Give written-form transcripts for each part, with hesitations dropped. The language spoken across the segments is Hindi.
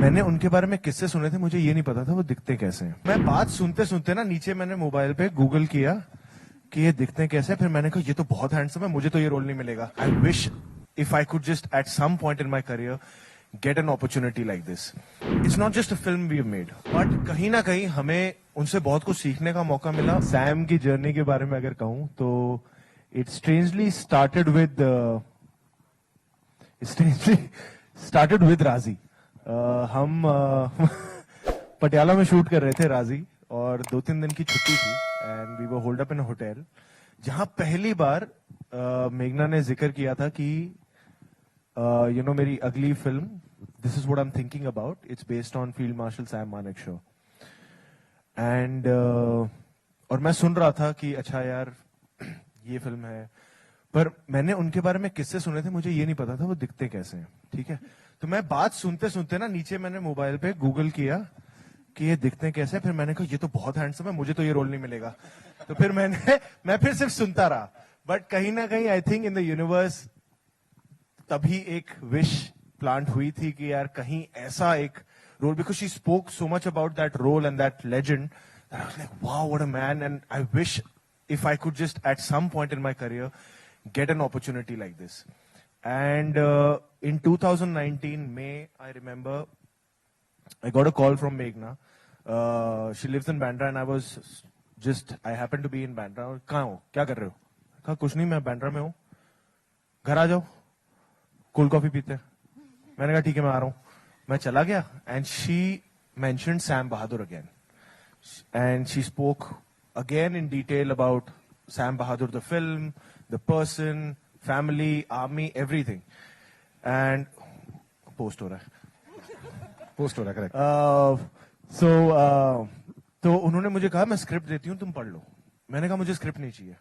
मैंने उनके बारे में किस्से सुने थे, मुझे ये नहीं पता था वो दिखते कैसे हैं। मैं बात सुनते सुनते ना नीचे मैंने मोबाइल पे गूगल किया कि ये दिखते कैसे हैं, फिर मैंने कहा ये तो बहुत हैंडसम है, मुझे तो ये रोल नहीं मिलेगा। I wish if I could just at some point in my career get an opportunity like this. It's not just a film we have made, but कहीं ना कहीं हमें उनसे बहुत कुछ सीखने का मौका मिला। सैम की जर्नी के बारे में अगर कहूं तो इट स्ट्रेंजली स्टार्टेड विद राजी। हम पटियाला में शूट कर रहे थे राजी, और 2-3 दिन की छुट्टी थी and we were hold up in a hotel, जहां पहली बार मेघना ने जिक्र किया था कि मेरी अगली film this is what I am thinking about, it's based on field marshal Sam Manekshaw. And और मैं सुन रहा था कि अच्छा यार ये फिल्म है, पर मैंने उनके बारे में किस्से सुने थे, मुझे ये नहीं पता था वो दिखते कैसे हैं। ठीक है, तो मैं बात सुनते सुनते ना नीचे मैंने मोबाइल पे गूगल किया कि ये दिखते कैसे हैं, फिर मैंने कहा ये तो बहुत हैंडसम है, मुझे तो ये रोल नहीं मिलेगा। तो फिर मैं फिर सिर्फ सुनता रहा। बट कहीं ना कहीं I think in the universe तभी एक विश प्लांट हुई थी कि यार कहीं ऐसा एक role, because she spoke so much about that role and that legend, I was like wow what a man, and I wish if I could just at some point in my career get an opportunity like this. And in 2019 May, I remember I got a call from Meghna. She lives in Bandra and I happened to be in Bandra. कहाँ हो, क्या कर रहे हो? कहा कुछ नहीं, मैं बैंड्रा में हूँ, घर आ जाओ, कोल्ड कॉफी पीते हैं। मैंने कहा ठीक है मैं आ रहा हूँ। मैं चला गया and she mentioned Sam Bahadur again, and she spoke again in detail about Sam Bahadur, the film, the person, family, army, everything. And post हो रहा है correct. तो उन्होंने मुझे कहा मैं स्क्रिप्ट देती हूँ, तुम पढ़ लो। मैंने कहा मुझे स्क्रिप्ट नहीं चाहिए।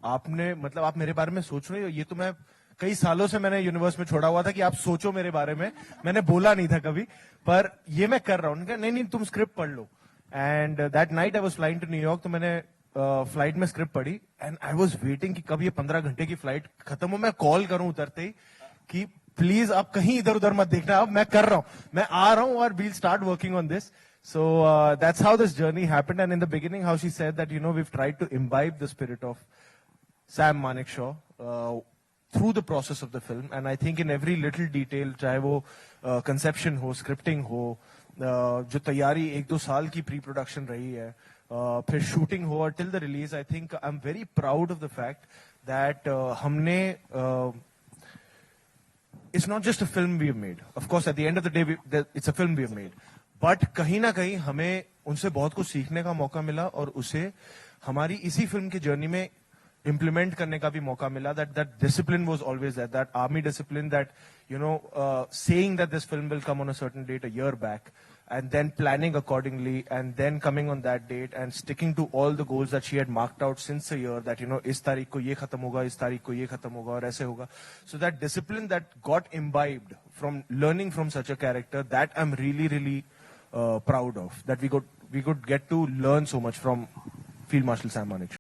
आपने मतलब आप मेरे बारे में सोच रहे हो, ये तो मैं कई सालों से मैंने यूनिवर्स में छोड़ा हुआ था कि आप सोचो मेरे बारे में, मैंने बोला नहीं था कभी, पर ये मैं कर रहा हूँ। उन्होंने कहा नहीं तुम स्क्रिप्ट पढ़ लो। And that night I was flying to New York, तो मैंने फ्लाइट में स्क्रिप्ट पढ़ी एंड आई वाज वेटिंग कि कब ये 15 घंटे की फ्लाइट खत्म हो, मैं कॉल करूं उतरते ही कि प्लीज आप कहीं इधर उधर मत देखना, अब मैं कर रहा हूं, मैं आ रहा हूं और we'll start working on this. So that's how this journey happened, and in the beginning how she said that we've tried to imbibe the spirit of Sam Manekshaw through the process of the film, and I think in every little detail, चाहे वो conception हो, scripting हो, जो तैयारी 1-2 साल की प्री प्रोडक्शन रही है, फिर शूटिंग हो और till the release, I think I am very proud of the fact that हमने it's not just a film we have made, of course at the end of the day it's a film we have made, but कहीं ना कहीं हमें उनसे बहुत कुछ सीखने का मौका मिला और उसे हमारी इसी फिल्म की जर्नी में implement करने का भी मौका मिला. That discipline was always there, that army discipline, that saying that this film will come on a certain date a year back and then planning accordingly and then coming on that date and sticking to all the goals that she had marked out since a year, that इस तारीख को ये खत्म होगा, इस तारीख को ये खत्म होगा और ऐसे होगा. So that discipline that got imbibed from learning from such a character, that I'm really proud of, that we could get to learn so much from Field Marshal Sam Manekshaw.